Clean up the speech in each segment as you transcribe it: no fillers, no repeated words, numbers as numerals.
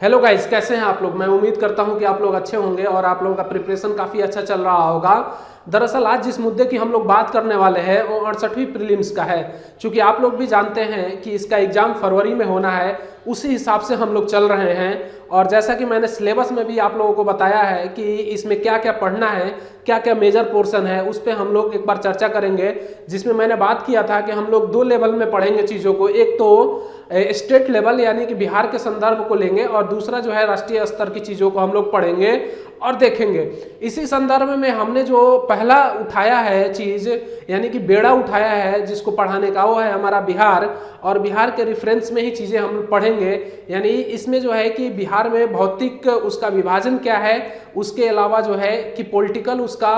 Hello guys, कैसे हैं आप लोग। मैं उम्मीद करता हूं कि आप लोग अच्छे होंगे और आप लोगों का प्रिपरेशन काफ़ी अच्छा चल रहा होगा। दरअसल आज जिस मुद्दे की हम लोग बात करने वाले हैं वो 68वीं प्रीलिम्स का है। क्योंकि आप लोग भी जानते हैं कि इसका एग्ज़ाम फरवरी में होना है, उसी हिसाब से हम लोग चल रहे हैं। और जैसा कि मैंने सिलेबस में भी आप लोगों को बताया है कि इसमें क्या क्या पढ़ना है, क्या क्या मेजर पोर्शन है, उस पर हम लोग एक बार चर्चा करेंगे। जिसमें मैंने बात किया था कि हम लोग 2 लेवल में पढ़ेंगे चीज़ों को। एक तो स्टेट लेवल यानी कि बिहार के संदर्भ को लेंगे और दूसरा जो है राष्ट्रीय स्तर की चीज़ों को हम लोग पढ़ेंगे और देखेंगे। इसी संदर्भ में हमने जो पहला उठाया है चीज़ यानी कि बेड़ा उठाया है जिसको पढ़ाने का, वो है हमारा बिहार। और बिहार के रेफरेंस में ही चीज़ें हम पढ़ेंगे। यानी इसमें जो है कि बिहार में भौतिक उसका विभाजन क्या है, उसके अलावा जो है कि पॉलिटिकल उसका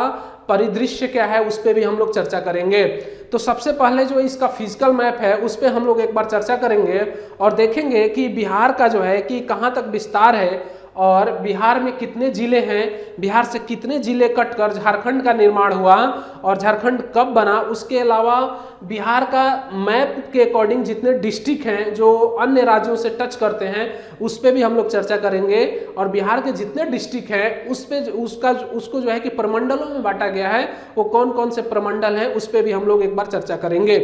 परिदृश्य क्या है, उस पर भी हम लोग चर्चा करेंगे। तो सबसे पहले जो इसका फिजिकल मैप है उस पर हम लोग एक बार चर्चा करेंगे और देखेंगे कि बिहार का जो है कि कहाँ तक विस्तार है और बिहार में कितने जिले हैं, बिहार से कितने जिले कटकर झारखंड का निर्माण हुआ और झारखंड कब बना। उसके अलावा बिहार का मैप के अकॉर्डिंग जितने डिस्ट्रिक्ट हैं जो अन्य राज्यों से टच करते हैं उस पर भी हम लोग चर्चा करेंगे। और बिहार के जितने डिस्ट्रिक्ट हैं उस पे उसको जो है कि प्रमंडलों में बांटा गया है, वो कौन कौन से प्रमंडल हैं उस पर भी हम लोग एक बार चर्चा करेंगे।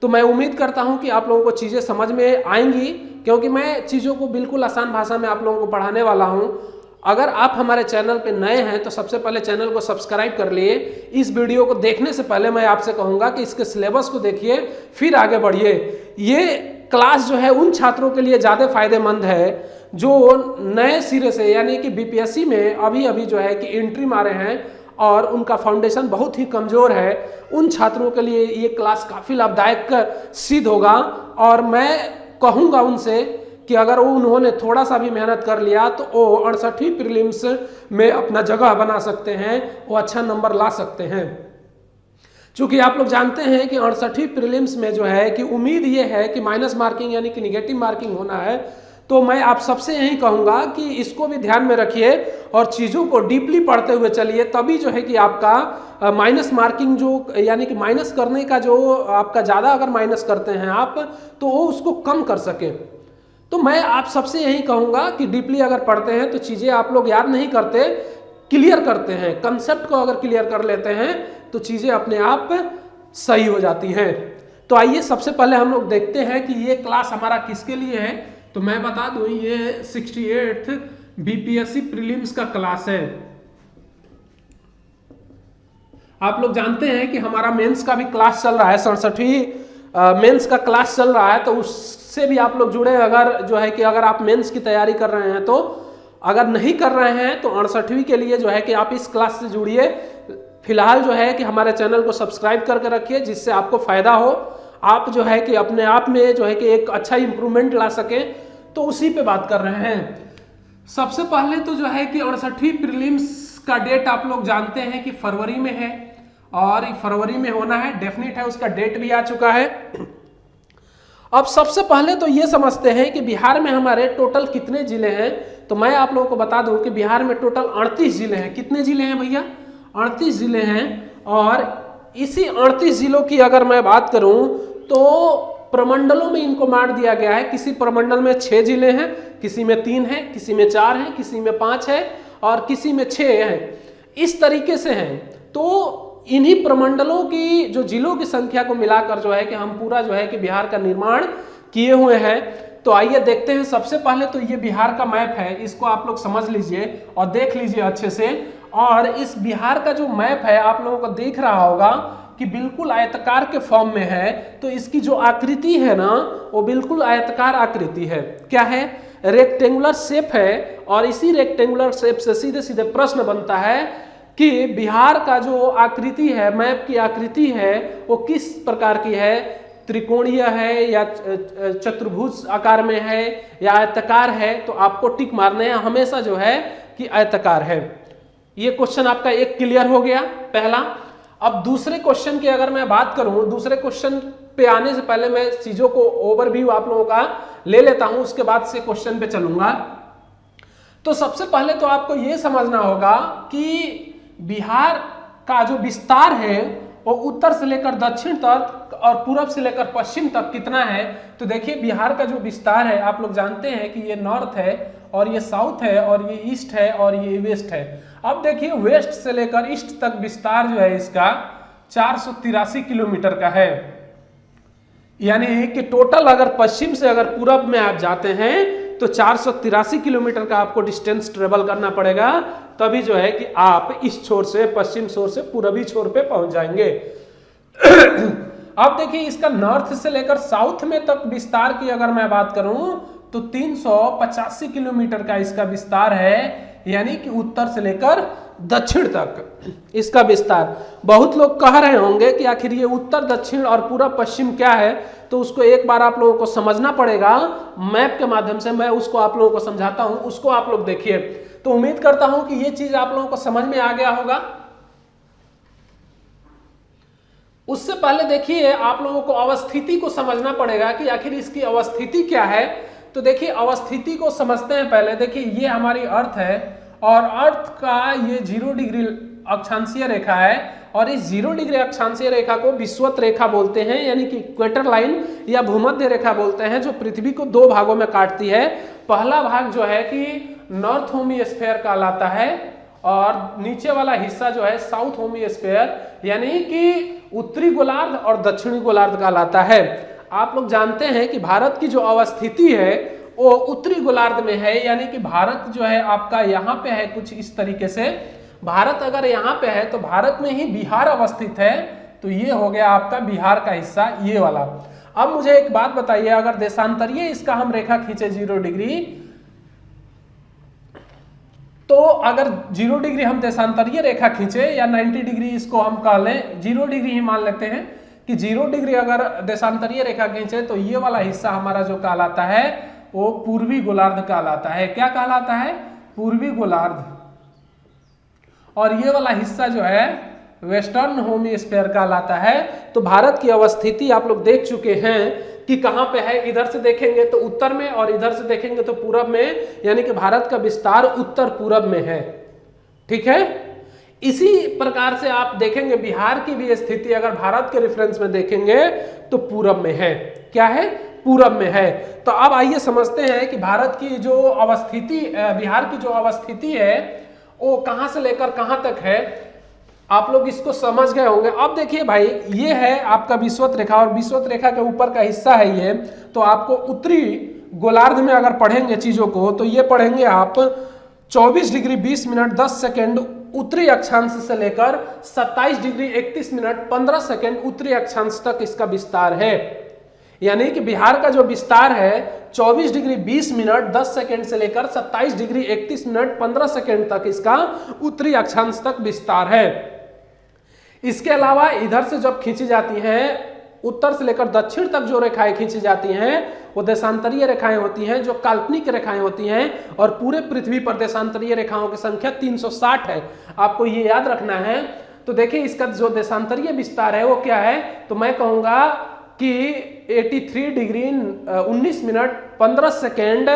तो मैं उम्मीद करता हूं कि आप लोगों को चीज़ें समझ में आएंगी, क्योंकि मैं चीज़ों को बिल्कुल आसान भाषा में आप लोगों को पढ़ाने वाला हूं। अगर आप हमारे चैनल पे नए हैं तो सबसे पहले चैनल को सब्सक्राइब कर लिए। इस वीडियो को देखने से पहले मैं आपसे कहूँगा कि इसके सिलेबस को देखिए, फिर आगे बढ़िए। ये क्लास जो है उन छात्रों के लिए ज़्यादा फायदेमंद है जो नए सिरे से यानी कि बीपीएससी में अभी अभी जो है कि एंट्री मारे हैं और उनका फाउंडेशन बहुत ही कमज़ोर है। उन छात्रों के लिए ये क्लास काफ़ी लाभदायक सिद्ध होगा। और मैं कहूँगा उनसे कि अगर उन्होंने थोड़ा सा भी मेहनत कर लिया तो वो 68वीं प्रीलिम्स में अपना जगह बना सकते हैं, वो अच्छा नंबर ला सकते हैं। चूँकि आप लोग जानते हैं कि 68वीं प्रीलिम्स में जो है कि उम्मीद ये है कि माइनस मार्किंग यानी कि निगेटिव मार्किंग होना है। तो मैं आप सबसे यही कहूँगा कि इसको भी ध्यान में रखिए और चीज़ों को डीपली पढ़ते हुए चलिए, तभी जो है कि आपका माइनस मार्किंग जो यानी कि माइनस करने का जो आपका ज़्यादा अगर माइनस करते हैं आप तो वो उसको कम कर सकें। तो मैं आप सबसे यही कहूँगा कि डीपली अगर पढ़ते हैं तो चीज़ें आप लोग याद नहीं करते, क्लियर करते हैं। कंसेप्ट को अगर क्लियर कर लेते हैं तो चीज़ें अपने आप सही हो जाती हैं। तो आइए सबसे पहले हम लोग देखते हैं कि ये क्लास हमारा किसके लिए है। तो मैं बता दूं ये 68th बीपीएससी प्रीलिम्स का क्लास है। आप लोग जानते हैं कि हमारा मेंस का भी क्लास चल रहा है, 67वीं मेंस का क्लास चल रहा है। तो उससे भी आप लोग जुड़े, अगर जो है कि अगर आप मेंस की तैयारी कर रहे हैं तो, अगर नहीं कर रहे हैं तो 68वीं के लिए जो है कि आप इस क्लास से जुड़िए। फिलहाल जो है कि हमारे चैनल को सब्सक्राइब करके रखिए जिससे आपको फायदा हो, आप जो है कि अपने आप में जो है कि एक अच्छा इंप्रूवमेंट ला सकें। तो उसी पे बात कर रहे हैं। सबसे पहले तो जो है कि 68वीं प्रीलिम्स का डेट आप लोग जानते हैं कि फरवरी में है और फरवरी में होना है, डेफिनेट है, उसका डेट भी आ चुका है। अब सबसे पहले तो ये समझते हैं कि बिहार में हमारे टोटल कितने जिले हैं। तो मैं आप लोगों को बता दूं कि बिहार में टोटल 38 जिले हैं। कितने जिले हैं भैया? 38 जिले हैं। और इसी 38 जिलों की अगर मैं बात करूं तो प्रमंडलों में इनको बांट दिया गया है। किसी प्रमंडल में 6 जिले हैं, किसी में 3 हैं, किसी में 4 हैं, किसी में 5 है और किसी में 6 हैं। इस तरीके से हैं। तो इन्हीं प्रमंडलों की जो जिलों की संख्या को मिलाकर जो है कि हम पूरा जो है कि बिहार का निर्माण किए हुए हैं। तो आइए देखते हैं। सबसे पहले तो ये बिहार का मैप है, इसको आप लोग समझ लीजिए और देख लीजिए अच्छे से। और इस बिहार का जो मैप है आप लोगों को दिख रहा होगा कि बिल्कुल आयताकार के फॉर्म में है। तो इसकी जो आकृति है ना वो बिल्कुल आयताकार आकृति है। क्या है? रेक्टेंगुलर शेप है। और इसी रेक्टेंगुलर शेप से सीधे सीधे प्रश्न बनता है कि बिहार का जो आकृति है, मैप की आकृति है, वो किस प्रकार की है? त्रिकोणीय है या चतुर्भुज आकार में है या आयताकार है? तो आपको टिक मारने हैं हमेशा जो है कि आयताकार है। ये क्वेश्चन आपका एक क्लियर हो गया पहला। अब दूसरे क्वेश्चन की अगर मैं बात करूं, दूसरे क्वेश्चन पे आने से पहले मैं चीजों को ओवरव्यू आप लोगों का ले लेता हूं, उसके बाद से क्वेश्चन पे चलूंगा। तो सबसे पहले तो आपको यह समझना होगा कि बिहार का जो विस्तार है वो उत्तर से लेकर दक्षिण तक और पूरब से लेकर पश्चिम तक कितना है। तो देखिए बिहार का जो विस्तार है आप लोग जानते हैं कि ये नॉर्थ है और ये साउथ है और ये ईस्ट है और ये वेस्ट है। अब देखिए वेस्ट से लेकर ईस्ट तक विस्तार जो है इसका 483 किलोमीटर का है। यानी कि टोटल अगर पश्चिम से अगर पूरब में आप जाते हैं तो 483 किलोमीटर का आपको डिस्टेंस ट्रेवल करना पड़ेगा, तभी जो है कि आप इस छोर से पश्चिम छोर से पूर्वी छोर पे पहुंच जाएंगे। अब देखिए इसका नॉर्थ से लेकर साउथ में तक विस्तार की अगर मैं बात करूं तो 385 किलोमीटर का इसका विस्तार है, यानी कि उत्तर से लेकर दक्षिण तक इसका विस्तार। बहुत लोग कह रहे होंगे कि आखिर ये उत्तर दक्षिण और पूरा पश्चिम क्या है, तो उसको एक बार आप लोगों को समझना पड़ेगा। मैप के माध्यम से मैं उसको आप लोगों को समझाता हूं, उसको आप लोग देखिए। तो उम्मीद करता हूं कि ये चीज आप लोगों को समझ में आ गया होगा। उससे पहले देखिए आप लोगों को अवस्थिति को समझना पड़ेगा कि आखिर इसकी अवस्थिति क्या है। तो देखिए अवस्थिति को समझते हैं पहले। देखिए ये हमारी अर्थ है और अर्थ का ये 0 डिग्री अक्षांशीय रेखा है और इस 0 डिग्री अक्षांशीय रेखा को विषुवत रेखा बोलते हैं, यानी कि इक्वेटर लाइन या भूमध्य रेखा बोलते हैं, जो पृथ्वी को 2 भागों में काटती है। पहला भाग जो है कि नॉर्थ हेमिस्फीयर कहलाता है और नीचे वाला हिस्सा जो है साउथ हेमिस्फीयर, यानी कि उत्तरी गोलार्ध और दक्षिणी गोलार्ध कहलाता है। आप लोग जानते हैं कि भारत की जो अवस्थिति है वो उत्तरी गोलार्ध में है, यानी कि भारत जो है आपका यहाँ पे है कुछ इस तरीके से। भारत अगर यहाँ पे है तो भारत में ही बिहार अवस्थित है, तो ये हो गया आपका बिहार का हिस्सा, ये वाला। अब मुझे एक बात बताइए, अगर देशांतरीय इसका हम रेखा खींचे 0 डिग्री, तो अगर 0 डिग्री हम देशांतरीय रेखा खींचे या 90 डिग्री इसको हम कह लें, 0 डिग्री ही मान लेते हैं कि 0 डिग्री अगर देशांतरीय रेखा खींचे तो ये वाला हिस्सा हमारा जो कहलाता है वो पूर्वी गोलार्ध कहलाता है। क्या कहलाता है? पूर्वी गोलार्ध। और ये वाला हिस्सा जो है वेस्टर्न हेमिस्फीयर कहलाता है। तो भारत की अवस्थिति आप लोग देख चुके हैं कि कहां पे है। इधर से देखेंगे तो उत्तर में और इधर से देखेंगे तो पूरब में, यानी कि भारत का विस्तार उत्तर पूरब में है। ठीक है, इसी प्रकार से आप देखेंगे बिहार की भी स्थिति अगर भारत के रेफरेंस में देखेंगे तो पूरब में है। क्या है? पूरब में है। तो अब आइए समझते हैं कि भारत की जो अवस्थिति, बिहार की जो अवस्थिति है वो कहां से लेकर कहां तक है। आप लोग इसको समझ गए होंगे। अब देखिए भाई, ये है आपका विषुवत रेखा और विषुवत रेखा के ऊपर का हिस्सा है ये। तो आपको उत्तरी गोलार्ध में अगर पढ़ेंगे चीजों को तो ये पढ़ेंगे आप 24 डिग्री 20 मिनट 10 सेकेंड उत्तरी अक्षांश से लेकर 27 डिग्री 31 मिनट 15 सेकेंड उत्तरी अक्षांश तक इसका विस्तार है। यानी कि बिहार का जो विस्तार है 24 डिग्री 20 मिनट 10 सेकेंड से लेकर 27 डिग्री 31 मिनट 15 सेकेंड तक इसका उत्तरी अक्षांश तक विस्तार है। इसके अलावा इधर से जब खींची जाती हैं, उत्तर से लेकर दक्षिण तक जो रेखाएं खींची जाती हैं वो देशांतरीय रेखाएं होती हैं, जो काल्पनिक रेखाएं होती हैं। और पूरे पृथ्वी पर देशांतरीय रेखाओं की संख्या 360 है, आपको ये याद रखना है। तो देखिए इसका जो देशांतरीय विस्तार है वो क्या है, तो मैं कहूंगा कि 83 डिग्री 19 मिनट 15 सेकेंड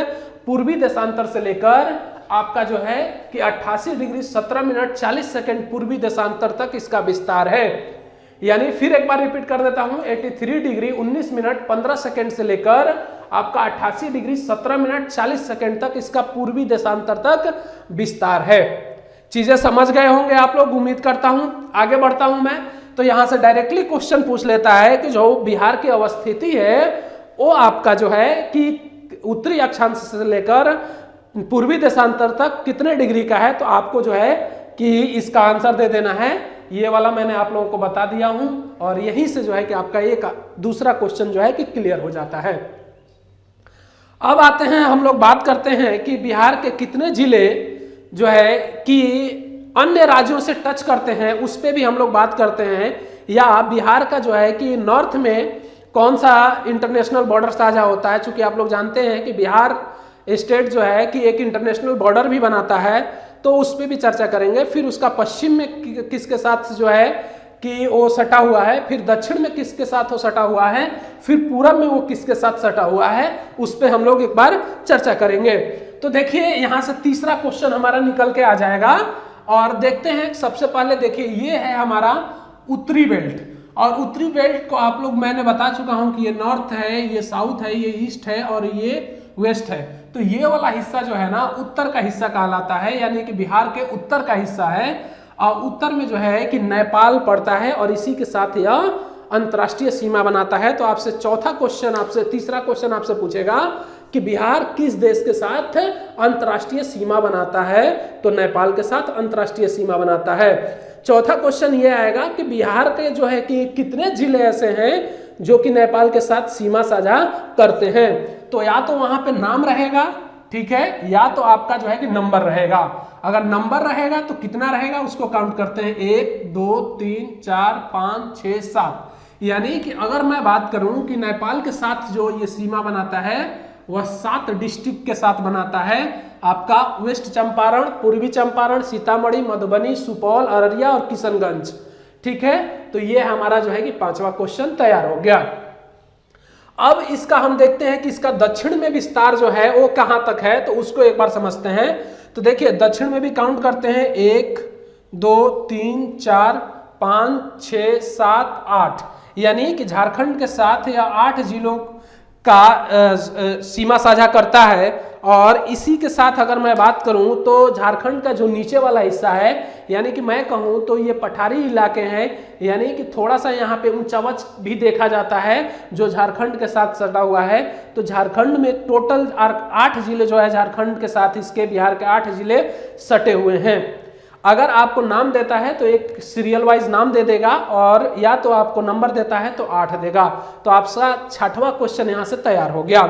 पूर्वी देशांतर से लेकर आपका जो है कि 88 डिग्री 17 मिनट 40 सेकेंड पूर्वी देशांतर तक इसका विस्तार है। यानी फिर एक बार रिपीट कर देता हूं, 83 डिग्री 19 मिनट 15 सेकेंड से लेकर आपका 88 डिग्री 17 मिनट 40 सेकेंड तक इसका पूर्वी देशांतर तक विस्तार है। चीजें समझ गए होंगे आप लोग, उम्मीद करता हूं। आगे बढ़ता हूं मैं, तो यहां से डायरेक्टली क्वेश्चन पूछ लेता है कि जो बिहार की अवस्थिति है वो आपका जो है कि उत्तरी अक्षांश से लेकर पूर्वी देशांतर तक कितने डिग्री का है। तो आपको जो है कि इसका आंसर दे देना है। ये वाला मैंने आप लोगों को बता दिया हूं और यहीं से जो है कि आपका एक दूसरा क्वेश्चन जो है कि क्लियर हो जाता है। अब आते हैं, हम लोग बात करते हैं कि बिहार के कितने जिले जो है कि अन्य राज्यों से टच करते हैं, उस पर भी हम लोग बात करते हैं। या बिहार का जो है कि नॉर्थ में कौन सा इंटरनेशनल बॉर्डर साझा होता है। चूंकि आप लोग जानते हैं कि बिहार स्टेट जो है कि एक इंटरनेशनल बॉर्डर भी बनाता है, तो उस पर भी चर्चा करेंगे। फिर उसका पश्चिम में किसके साथ जो है कि वो सटा हुआ है, फिर दक्षिण में किसके साथ वो सटा हुआ है, फिर पूरब में वो किसके साथ सटा हुआ है, उस पर हम लोग एक बार चर्चा करेंगे। तो देखिए यहां से तीसरा क्वेश्चन हमारा निकल के आ जाएगा और देखते हैं। सबसे पहले देखिए ये है हमारा उत्तरी बेल्ट, और उत्तरी बेल्ट को आप लोग मैंने बता चुका हूं कि ये नॉर्थ है, ये साउथ है, ये ईस्ट है और ये वेस्ट है। तो ये वाला हिस्सा जो है ना उत्तर का हिस्सा कहलाता है, यानी कि बिहार के उत्तर का हिस्सा है। और उत्तर में जो है कि नेपाल पड़ता है और इसी के साथ यह अंतर्राष्ट्रीय सीमा बनाता है। तो आपसे तीसरा क्वेश्चन आपसे पूछेगा कि बिहार किस देश के साथ अंतर्राष्ट्रीय सीमा बनाता है, तो नेपाल के साथ अंतर्राष्ट्रीय सीमा बनाता है। चौथा क्वेश्चन ये आएगा कि बिहार के जो है कि कितने जिले ऐसे हैं जो कि नेपाल के साथ सीमा साझा करते हैं। तो या तो वहां पे नाम रहेगा, ठीक है, या तो आपका जो है कि नंबर रहेगा। अगर नंबर रहेगा तो कितना रहेगा उसको काउंट करते हैं, 1 2 3 4 5 6 7। यानी कि अगर मैं बात करूं कि नेपाल के साथ जो ये सीमा बनाता है वह 7 डिस्ट्रिक्ट के साथ बनाता है। आपका वेस्ट चंपारण, पूर्वी चंपारण, सीतामढ़ी, मधुबनी, सुपौल, अररिया और किशनगंज, ठीक है। तो ये हमारा जो है कि 5वां क्वेश्चन तैयार हो गया। अब इसका हम देखते हैं कि इसका दक्षिण में विस्तार जो है वो कहां तक है, तो उसको एक बार समझते हैं। तो देखिए दक्षिण में भी काउंट करते हैं, 1 2 3 4 5 6 7 8, यानी कि झारखंड के साथ या 8 जिलों का सीमा साझा करता है। और इसी के साथ अगर मैं बात करूं तो झारखंड का जो नीचे वाला हिस्सा है, यानी कि मैं कहूं तो ये पठारी इलाके हैं, यानी कि थोड़ा सा यहाँ पे ऊंचावच भी देखा जाता है जो झारखंड के साथ सटा हुआ है। तो झारखंड में टोटल 8 जिले जो है झारखंड के साथ इसके बिहार के 8 जिले सटे हुए हैं। अगर आपको नाम देता है तो एक सीरियल वाइज नाम दे देगा, और या तो आपको नंबर देता है तो 8 देगा। तो आपका 6वां क्वेश्चन यहां से तैयार हो गया।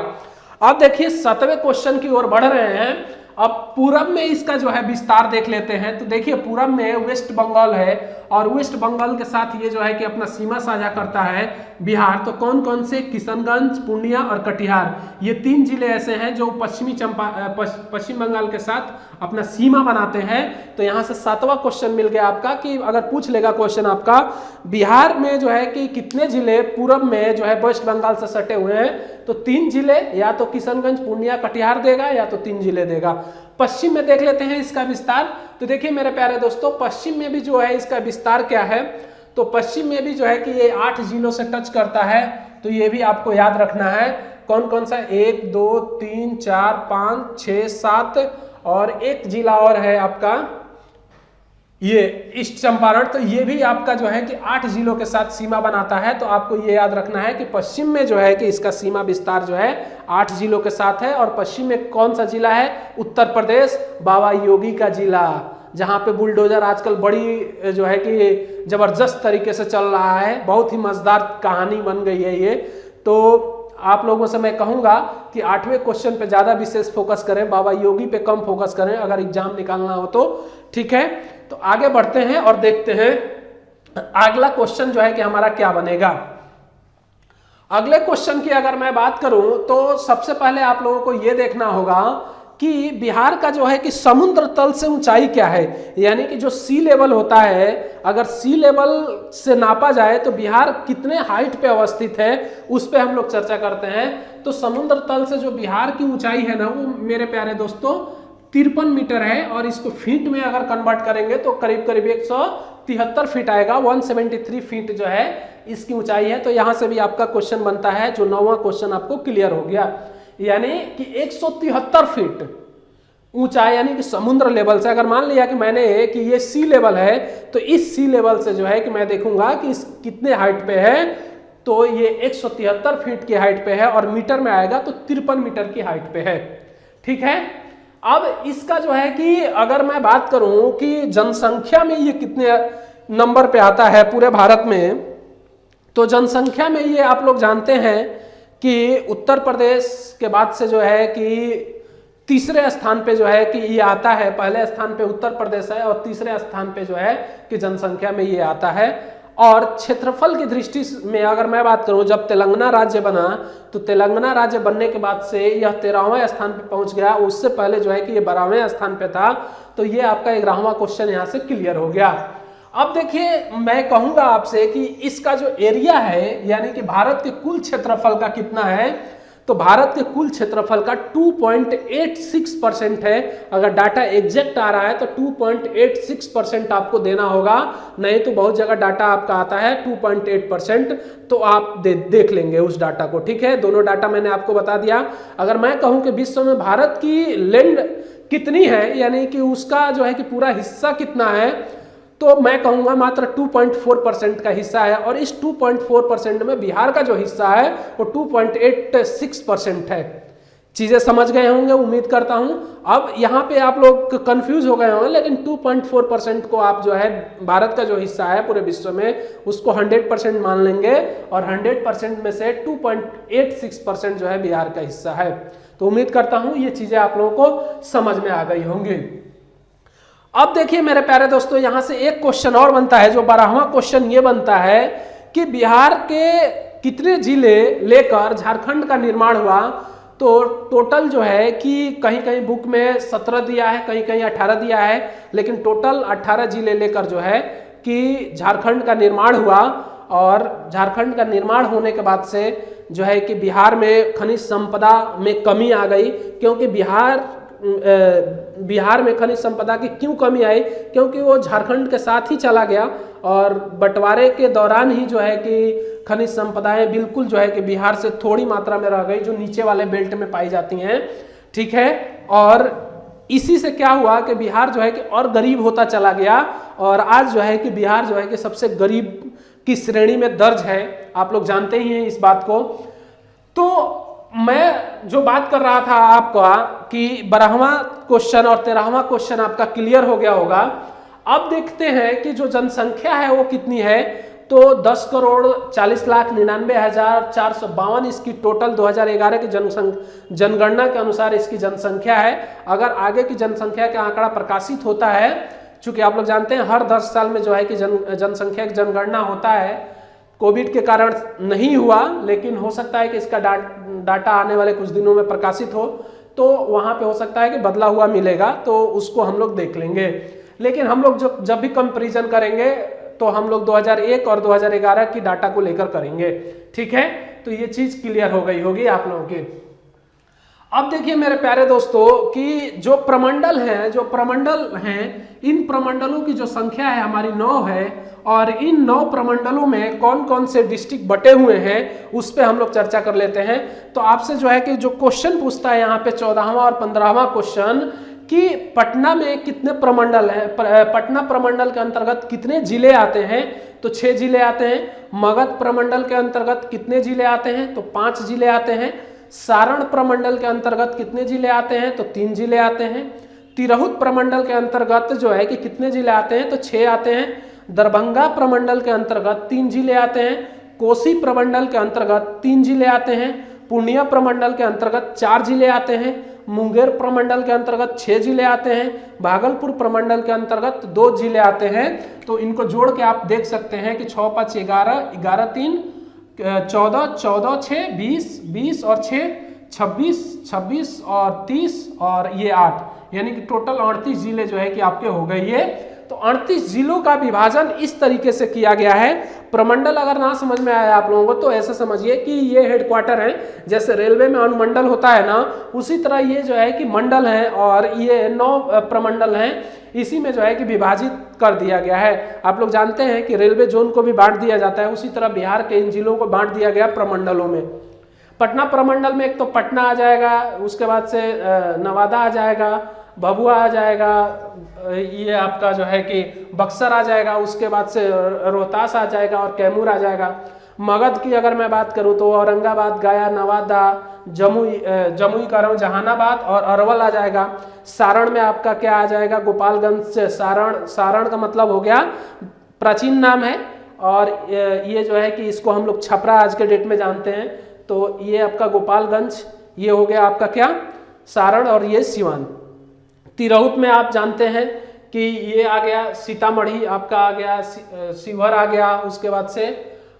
अब देखिए 7वें क्वेश्चन की ओर बढ़ रहे हैं। अब पूरब में इसका जो है विस्तार देख लेते हैं। तो देखिए पूरब में वेस्ट बंगाल है और वेस्ट बंगाल के साथ ये जो है कि अपना सीमा साझा करता है बिहार। तो कौन कौन से, किशनगंज, पूर्णिया और कटिहार, ये 3 जिले ऐसे हैं जो पश्चिम बंगाल के साथ अपना सीमा बनाते हैं। तो यहाँ से 7वां क्वेश्चन मिल गया आपका कि अगर पूछ लेगा क्वेश्चन आपका बिहार में जो है कि कितने जिले पूरब में जो है वेस्ट बंगाल से सटे हुए हैं, तो 3 जिले, या तो किशनगंज, पूर्णिया, कटिहार देगा या तो 3 जिले देगा। पश्चिम में देख लेते हैं इसका विस्तार। तो देखिए मेरे प्यारे दोस्तों, पश्चिम में भी जो है इसका विस्तार क्या है, तो पश्चिम में भी जो है कि ये 8 जिलों से टच करता है। तो ये भी आपको याद रखना है कौन कौन सा, 1 2 3 4 5 6 7 और एक जिला और है आपका ये ईस्ट चंपारण। तो ये भी आपका जो है कि 8 जिलों के साथ सीमा बनाता है। तो आपको ये याद रखना है कि पश्चिम में जो है कि इसका सीमा विस्तार जो है 8 जिलों के साथ है। और पश्चिम में कौन सा जिला है, उत्तर प्रदेश, बाबा योगी का जिला, जहां पे बुलडोजर आजकल बड़ी जो है कि जबरदस्त तरीके से चल रहा है। बहुत ही मजेदार कहानी बन गई है ये। तो आप लोगों से मैं कहूंगा कि 8वें क्वेश्चन पे ज्यादा विशेष फोकस करें, बाबा योगी पे कम फोकस करें अगर एग्जाम निकालना हो तो, ठीक है। तो आगे बढ़ते हैं और देखते हैं अगला क्वेश्चन जो है कि हमारा क्या बनेगा। अगले क्वेश्चन की अगर मैं बात करूं तो सबसे पहले आप लोगों को यह देखना होगा कि बिहार का जो है कि समुद्र तल से ऊंचाई क्या है, यानी कि जो सी लेवल होता है, अगर सी लेवल से नापा जाए तो बिहार कितने हाइट पे अवस्थित है उस पे हम लोग चर्चा करते हैं। तो समुद्र तल से जो बिहार की ऊंचाई है ना वो मेरे प्यारे दोस्तों 53 मीटर है, और इसको फीट में अगर कन्वर्ट करेंगे तो करीब करीब 173 फीट आएगा। 173 फीट जो है इसकी ऊंचाई है। तो यहां से भी आपका क्वेश्चन बनता है, जो 9वां क्वेश्चन आपको क्लियर हो गया, यानी कि 173 फीट ऊंचा, यानी कि समुद्र लेवल से। अगर मान लिया कि मैंने कि ये सी लेवल है, तो इस सी लेवल से जो है कि मैं देखूंगा कि इस कितने हाइट पे है, तो ये 173 फीट की हाइट पे है, और मीटर में आएगा तो 53 मीटर की हाइट पे है, ठीक है। अब इसका जो है कि अगर मैं बात करूं कि जनसंख्या में ये कितने नंबर पे आता है पूरे भारत में, तो जनसंख्या में ये आप लोग जानते हैं कि उत्तर प्रदेश के बाद से जो है कि तीसरे स्थान पे जो है कि ये आता है। पहले स्थान पे उत्तर प्रदेश है और तीसरे स्थान पे जो है कि जनसंख्या में ये आता है। और क्षेत्रफल की दृष्टि में अगर मैं बात करूं, जब तेलंगाना राज्य बना तो तेलंगाना राज्य बनने के बाद से यह 13वें स्थान पे पहुंच गया। उससे पहले जो है कि ये 12वें स्थान पे था। तो ये आपका 11वां क्वेश्चन यहां से क्लियर हो गया। अब देखिए मैं कहूंगा आपसे कि इसका जो एरिया है, यानी कि भारत के कुल क्षेत्रफल का कितना है, तो भारत के कुल क्षेत्रफल का 2.86% है। अगर डाटा एग्जैक्ट आ रहा है तो 2.86% आपको देना होगा, नहीं तो बहुत जगह डाटा आपका आता है 2.8%, तो आप देख लेंगे उस डाटा को। ठीक है, दोनों डाटा मैंने आपको बता दिया। अगर मैं कहूं कि विश्व में भारत की लैंड कितनी है, यानी कि उसका जो है कि पूरा हिस्सा कितना है, तो मैं कहूंगा मात्र 2.4% का हिस्सा है, और इस 2.4% में बिहार का जो हिस्सा है वो 2.86% है। चीजें समझ गए होंगे उम्मीद करता हूं। अब यहाँ पे आप लोग कंफ्यूज हो गए होंगे, लेकिन 2.4% को आप जो है भारत का जो हिस्सा है पूरे विश्व में उसको 100% मान लेंगे, और 100% में से 2.86% जो है बिहार का हिस्सा है। तो उम्मीद करता हूं ये चीजें आप लोगों को समझ में आ गई होंगी। अब देखिए मेरे प्यारे दोस्तों, यहां से एक क्वेश्चन और बनता है, जो 12वां क्वेश्चन ये बनता है कि बिहार के कितने जिले लेकर झारखंड का निर्माण हुआ। तो टोटल जो है कि कहीं कहीं बुक में 17 दिया है, कहीं कहीं 18 दिया है, लेकिन टोटल 18 जिले लेकर जो है कि झारखंड का निर्माण हुआ। और झारखंड का निर्माण होने के बाद से जो है कि बिहार में खनिज संपदा में कमी आ गई, क्योंकि बिहार में खनिज संपदा की क्यों कमी आई, क्योंकि वो झारखंड के साथ ही चला गया, और बंटवारे के दौरान ही जो है कि खनिज संपदाएं बिल्कुल जो है कि बिहार से थोड़ी मात्रा में रह गई, जो नीचे वाले बेल्ट में पाई जाती हैं। ठीक है, और इसी से क्या हुआ कि बिहार जो है कि और गरीब होता चला गया, और आज जो है कि बिहार जो है कि सबसे गरीब की श्रेणी में दर्ज है। आप लोग जानते ही हैं इस बात को। तो मैं जो बात कर रहा था आपका कि 12वां क्वेश्चन और 13वां क्वेश्चन आपका क्लियर हो गया होगा। अब देखते हैं कि जो जनसंख्या है वो कितनी है। तो 10,40,99,452 इसकी टोटल 2011 की जनगणना के अनुसार इसकी जनसंख्या है। अगर आगे की जनसंख्या का आंकड़ा प्रकाशित होता है, चूंकि आप लोग जानते हैं हर 10 साल में जो है कि जनसंख्या की जनगणना होता है, कोविड के कारण नहीं हुआ, लेकिन हो सकता है कि इसका डाटा आने वाले कुछ दिनों में प्रकाशित हो, तो वहां पे हो सकता है कि बदला हुआ मिलेगा, तो उसको हम लोग देख लेंगे। लेकिन हम लोग जब भी कंपैरिजन करेंगे तो हम लोग 2001 और 2011 की डाटा को लेकर करेंगे। ठीक है, तो ये चीज क्लियर हो गई होगी आप लोगों की। अब देखिए मेरे प्यारे दोस्तों कि जो प्रमंडल हैं, इन प्रमंडलों की जो संख्या है हमारी 9 है, और इन 9 प्रमंडलों में कौन कौन से डिस्ट्रिक्ट बटे हुए हैं उस पर हम लोग चर्चा कर लेते हैं। तो आपसे जो है कि जो क्वेश्चन पूछता है यहाँ पे 14वां और 15वां क्वेश्चन कि पटना में कितने प्रमंडल हैं, पटना प्रमंडल के अंतर्गत कितने जिले आते हैं, तो 6 जिले आते हैं। मगध प्रमंडल के अंतर्गत कितने जिले आते हैं, तो 5 जिले आते हैं। सारण प्रमंडल के अंतर्गत कितने जिले आते हैं, तो 3 जिले आते हैं। तिरहुत प्रमंडल के अंतर्गत जो है कि कितने जिले आते हैं, तो 6 आते हैं। दरभंगा प्रमंडल के अंतर्गत 3 जिले आते हैं। कोसी प्रमंडल के अंतर्गत 3 जिले आते हैं। पूर्णिया प्रमंडल के अंतर्गत 4 जिले आते हैं। मुंगेर प्रमंडल के अंतर्गत 6 जिले आते हैं। भागलपुर प्रमंडल के अंतर्गत 2 जिले आते हैं। तो इनको जोड़ के आप देख सकते हैं कि 6 5 11, 11 3 14, 14 6 20, 20 और 6 26, 26 और 30 और ये 8, यानी कि टोटल 38 जिले जो है कि आपके हो गए ये। तो 38 जिलों का विभाजन इस तरीके से किया गया है। प्रमंडल अगर ना समझ में आया आप लोगों को तो ऐसा समझिए कि ये हेडक्वार्टर है, जैसे रेलवे में अनुमंडल होता है ना, उसी तरह ये जो है कि मंडल है, और ये 9 प्रमंडल हैं, इसी में जो है कि विभाजित कर दिया गया है। आप लोग जानते हैं कि रेलवे जोन को भी बांट दिया जाता है, उसी तरह बिहार के इन जिलों को बांट दिया गया प्रमंडलों में। पटना प्रमंडल में एक तो पटना आ जाएगा, उसके बाद से नवादा आ जाएगा, भभुआ आ जाएगा, ये आपका जो है कि बक्सर आ जाएगा, उसके बाद से रोहतास आ जाएगा और कैमूर आ जाएगा। मगध की अगर मैं बात करूं तो औरंगाबाद, गया, नवादा, जमुई कह रहा हूँ, जहानाबाद और अरवल आ जाएगा। सारण में आपका क्या आ जाएगा, गोपालगंज से सारण का मतलब हो गया प्राचीन नाम है, और ये जो है कि इसको हम लोग छपरा आज के डेट में जानते हैं। तो ये आपका गोपालगंज, ये हो गया आपका क्या सारण, और ये सिवान। तिरहुत में आप जानते हैं कि ये आ गया सीतामढ़ी, आपका आ गया शिवहर आ गया, उसके बाद से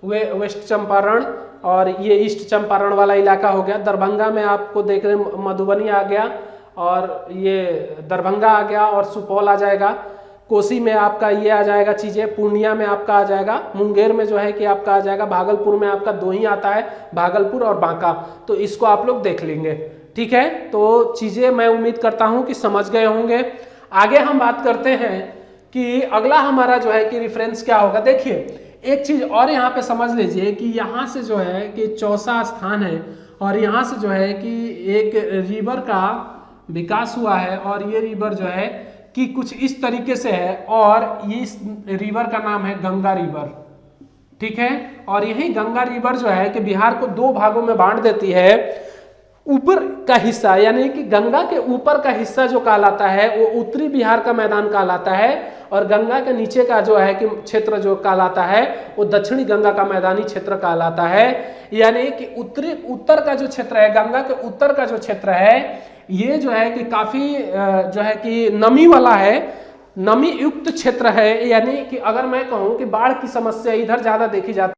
वेस्ट चंपारण और ये ईस्ट चंपारण वाला इलाका हो गया। दरभंगा में आपको देख रहे मधुबनी आ गया, और ये दरभंगा आ गया और सुपौल आ जाएगा। कोसी में आपका ये आ जाएगा चीजें, पूर्णिया में आपका आ जाएगा, मुंगेर में जो है कि आपका आ जाएगा, भागलपुर में आपका 2 ही आता है, भागलपुर और बांका। तो इसको आप लोग देख लेंगे, ठीक है। तो चीजें मैं उम्मीद करता हूं कि समझ गए होंगे। आगे हम बात करते हैं कि अगला हमारा जो है कि रेफरेंस क्या होगा। देखिए एक चीज और यहाँ पे समझ लीजिए कि यहाँ से जो है कि चौथा स्थान है और यहाँ से जो है कि एक रिवर का विकास हुआ है और ये रिवर जो है कि कुछ इस तरीके से है और इस रिवर का नाम है गंगा रिवर, ठीक है। और यही गंगा रिवर जो है कि बिहार को 2 भागों में बांट देती है। ऊपर का हिस्सा यानी कि गंगा के ऊपर का हिस्सा जो कहलाता है वो उत्तरी बिहार का मैदान कहलाता है और गंगा के नीचे का जो है कि क्षेत्र जो कहलाता है वो दक्षिणी गंगा का मैदानी क्षेत्र कहलाता है। यानी कि उत्तर का जो क्षेत्र है, गंगा के उत्तर का जो क्षेत्र है, ये जो है कि काफी जो है कि नमी वाला है, नमी युक्त क्षेत्र है। यानी कि अगर मैं कहूँ कि बाढ़ की समस्या इधर ज्यादा देखी जाती